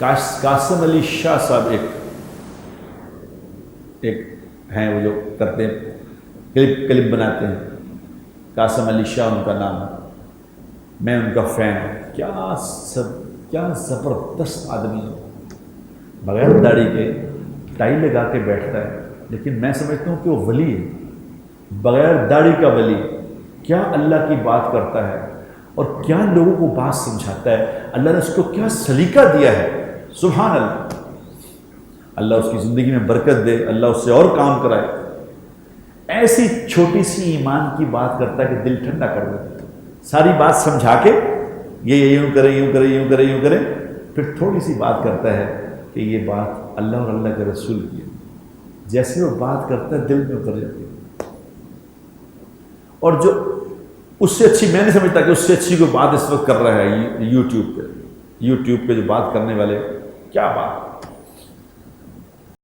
قاسم علی شاہ صاحب ایک ہیں، وہ جو کرتے ہیں کلپ بناتے ہیں، قاسم علی شاہ ان کا نام ہے، میں ان کا فین ہوں۔ کیا زبردست آدمی ہے، بغیر داڑھی کے ٹائی لگا کے بیٹھتا ہے، لیکن میں سمجھتا ہوں کہ وہ ولی ہے، بغیر داڑھی کا ولی، کیا اللہ کی بات کرتا ہے اور کیا لوگوں کو بات سمجھاتا ہے۔ اللہ نے اس کو کیا سلیقہ دیا ہے، سبحان اللہ۔ اللہ اس کی زندگی میں برکت دے، اللہ اس سے اور کام کرائے۔ ایسی چھوٹی سی ایمان کی بات کرتا ہے کہ دل ٹھنڈا کر دیتا ہے، ساری بات سمجھا کے یہ یوں کرے یوں کرے یوں کرے یوں کرے، پھر تھوڑی سی بات کرتا ہے کہ یہ بات اللہ اور اللہ کے رسول کی ہے۔ جیسے وہ بات کرتا ہے دل میں اتر جاتی ہے، اور جو اس سے اچھی، میں نہیں سمجھتا کہ اس سے اچھی کوئی بات اس وقت کر رہا ہے یوٹیوب پہ جو بات کرنے والے، کیا بات